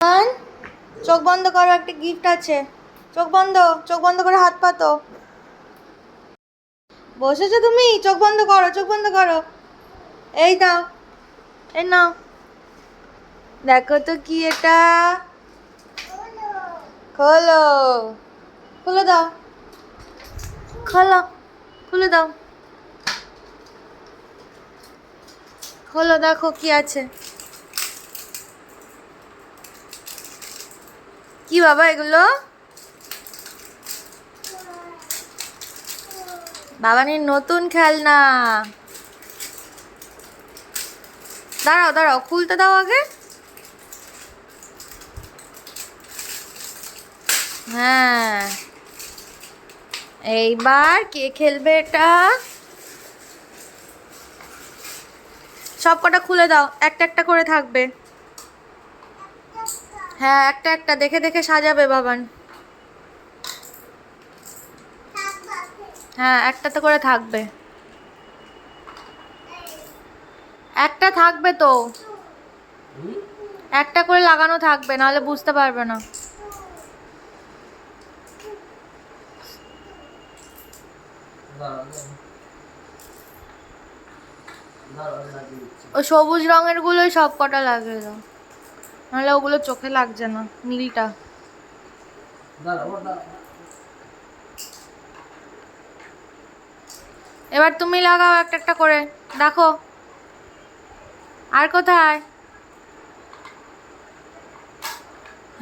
আন, চোখ বন্ধ করো, একটা গিফট আছে। চোখ বন্ধ করে হাত পাতো। বসেছো তুমি? চোখ বন্ধ করো, চোখ বন্ধ করো। এই দাও, এই নাও। দেখো তো কি এটা। খোলো, খুলে দাও, খোলো, খুলে দাও, খোলো, দেখো কি আছে। কি বাবা এগুলো? বাবানির নতুন খেলনা। দাঁড়াও দাঁড়াও, খুলতে দাও আগে। হ্যাঁ, এইবার কে খেলবে এটা? সব কটা খুলে দাও, একটা একটা করে থাকবে। হ্যাঁ, একটা একটা দেখে দেখে সাজাবে বাবান। হ্যাঁ, একটাতে করে থাকবে। একটা থাকবে তো, একটা করে লাগানো থাকবে, নাহলে বুঝতে পারবে না। ও সবুজ রঙের গুলোই সব কটা লাগিয়ে দাও, নাহলে ওগুলো চোখে লাগছে না, নীলটা। এবার তুমি লাগাও একটা একটা করে, দেখো। আর কোথায়?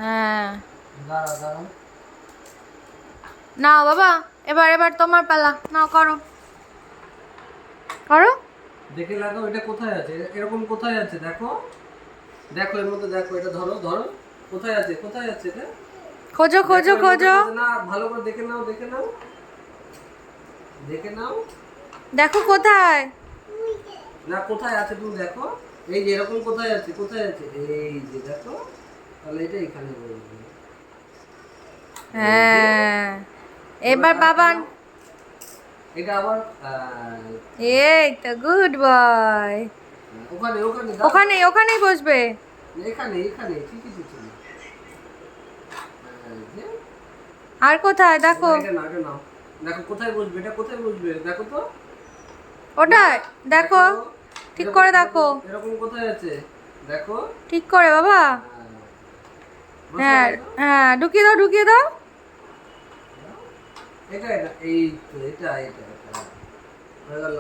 হ্যাঁ, নাও বাবা, এবার এবার তোমার পালা, নাও করো করো। দেখে লাগাও, এটা কোথায় আছে? এরকম কোথায় আছে? দেখো দেখো, এর মধ্যে দেখো, এটা ধরো ধরো, কোথায় আছে? কোথায় আছে এটা? খোঁজো খোঁজো দেখো, এর মধ্যে খোঁজো, না, ভালো করে দেখে নাও, দেখে নাও, দেখে নাও। দেখো কোথায়। না, কোথায় আছে তুমি দেখো। এই যে এরকম কোথায় আছে? কোথায় আছে? এই যে দেখো, তাহলে এটা এখানে বলবে। এই যে, হ্যাঁ, এবার এবার আরেকটা বাবান। নাও। এটা আবার এই তো গুড বয়। ওখানে ওখানে দাও। ওখানে ওখানেই বসবে। এখানে এখানে ঠিকই তো ছিল। এই যে, আর কোথায় দেখো। এবার এটা নাও, এটা নাও। দেখো কোথায় বসবে, এটা কোথায় বসবে দেখো তো। না, ওটাই দেখো, দেখো, ঠিক এরকম করে দেখো, এরকম এরকম কোথায় আছে দেখো। ঠিক করে বাবা। বসে হ্যাঁ গেল। হ্যাঁ, ঢুকিয়ে দাও ঢুকিয়ে দাও। এটা এটা এই তো, এটা এটা এটা হয়ে গেল।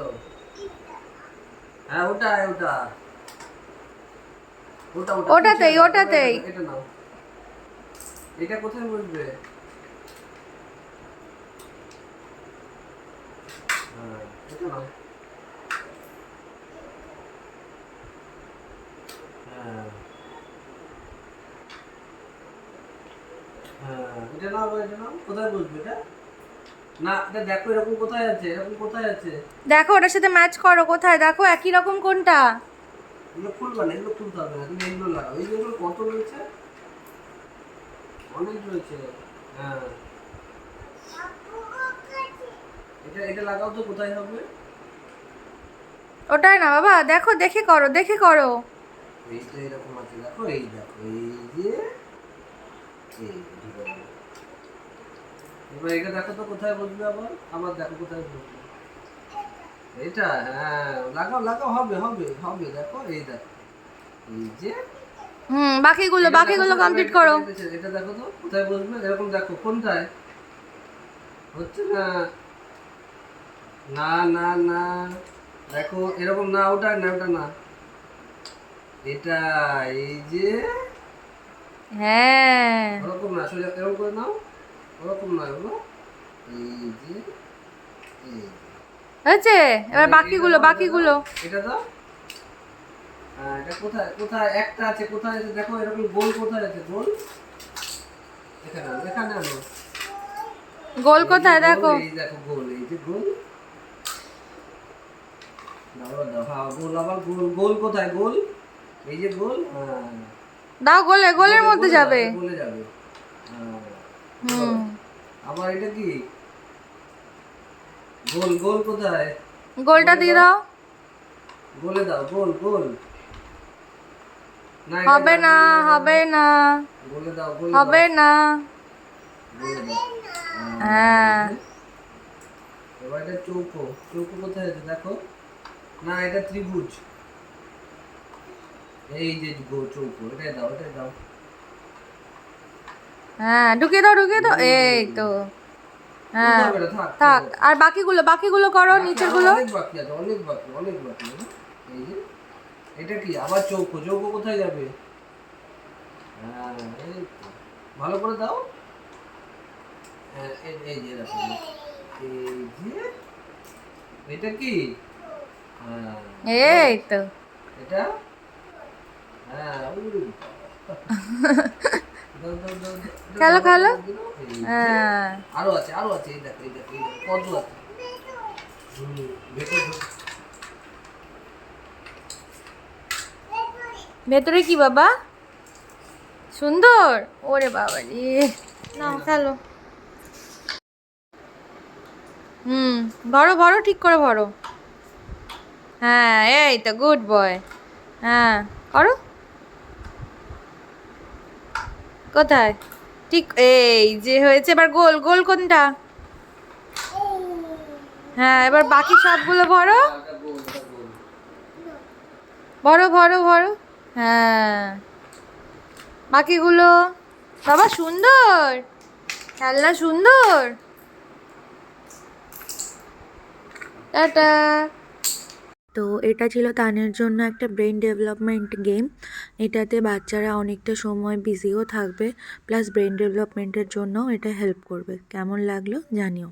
হ্যাঁ, ওটা ওটা ওটা ওটা পিছিয়ে ওটাতেই দাও, এবার এটা ওটাতেই। এটা নাও। এটা কোথায় বসবে? হ্যাঁ, এটা নাও। হ্যাঁ হ্যাঁ, এটা নাও, এটা নাও, কোথায় বসবে এটা? না, এটা দেখো, এরকম কোথায় আছে? এরকম কোথায় আছে? দেখো ওটার সাথে ম্যাচ করো, কোথায় দেখো একই রকম কোনটা। এগুলো খুলবা না, এগুলো খুলতে হবে না, তুমি এগুলো লাগাও। এই যেগুলো কত রয়েছে, অনেক রয়েছে। হ্যাঁ, এটা এটা লাগাও তো, কোথায় হবে? ওটাই না বাবা, দেখো দেখে করো দেখে করো। এইটা এরকম আছে দেখো, এই দেখো, এই যে এই ঢুকে গেল। এবার এটা দেখো তো কোথায় বসবে, আবার আবার দেখো কোথায় বসবে। এটা হ্যাঁ, লাগাও লাগাও, হবে হবে হবে, দেখো এই দেখো, এই যে বাকিগুলো এটা দেখো বাকিগুলো তো, এবার কমপ্লিট করো। এটা দেখো তো কোথায় বসবে, এরকম দেখো কোনটায় হচ্ছে না। না না না, দেখো এরকম না, ওটা না, ওটা না, এটা এই যে হ্যাঁ, ওরকম না, সোজা এরকম করে নাও, ওরকম না, এগুলো এই যে এই যে। হয়েছে। এবার এটা বাকিগুলো দাও, এটা দাও, বাকিগুলো। এটা দাও। এটা কোথায় কোথায় একটা আছে, কোথায় আছে দেখো, এরকম গোল কোথায় আছে, গোল এখানে আনো, এখানে আনো। গোল এই যে কোথায় গোল, দেখো। এই দেখো গোল, এই যে গোল। দাও দাও, হ্যাঁ গোল, আবার গোল, গোল কোথায় গোল? এই যে গোল, হ্যাঁ দাও, গোলে গোলের গোলে মধ্যে গোলে দাও, যাবে। এটা গোলে যাবে। হ্যাঁ, গোল। হুম, আবার এটা কি গোল, গোল কোথায়? গোলটা গোলে দিয়ে দাও, দাও। গোলে দাও, গোল গোল। না হবে না, হবে না, বলে দাও বলে হবে দাও না। বলে দাও হ্যাঁ এবার এটা চৌকো চৌকো কোথায় আছে দেখো না এটা ত্রিভুজ এই যে চৌকো এটাই দাও এটাই দাও হ্যাঁ, ঢুকিয়ে দাও, ঢুকিয়ে দাও, এই তো। হ্যাঁ, হবে না, থাক থাক। আর বাকিগুলো করো, নিচের গুলো। অনেক বাকি আছে অনেক বাকি এই যে এটা কি আবার চৌকো চৌকো কোথায় যাবে হ্যাঁ এই তো। ভালো করে দাও হ্যাঁ, এই যে দেখো এই যে এটা কি হ্যাঁ এই তো। এটা হ্যাঁ উড়ু দাও, দাও, দাও, দাও, খেলো, দাও, খেলো। দাও, দাও, এই যে। হ্যাঁ, আরো আছে এই দেখো এই দেখো কত আছে ভেতর ঢোক। ভেতরে কি বাবা? সুন্দর। ওরে বাবা রে, না খেলো। ভরো ভরো, ঠিক করে ভরো। হ্যাঁ, এই তো, গুড বয়। হ্যাঁ, করো। কোথায়? ঠিক, এই যে হয়েছে। এবার গোল গোল কোনটা? হ্যাঁ, এবার বাকি সবগুলো ভরো। এটা গোল এটা গোল ভরো ভরো ভরো। হ্যাঁ, বাকিগুলো। বাবা সুন্দর, খেলনা সুন্দর। টাটা। তো এটা ছিল তানের জন্য একটা ব্রেন ডেভেলপমেন্ট গেম। এটাতে বাচ্চারা অনেকটা সময় বিজিও থাকবে, প্লাস ব্রেন ডেভেলপমেন্টের জন্য এটা হেল্প করবে। কেমন লাগলো জানিও।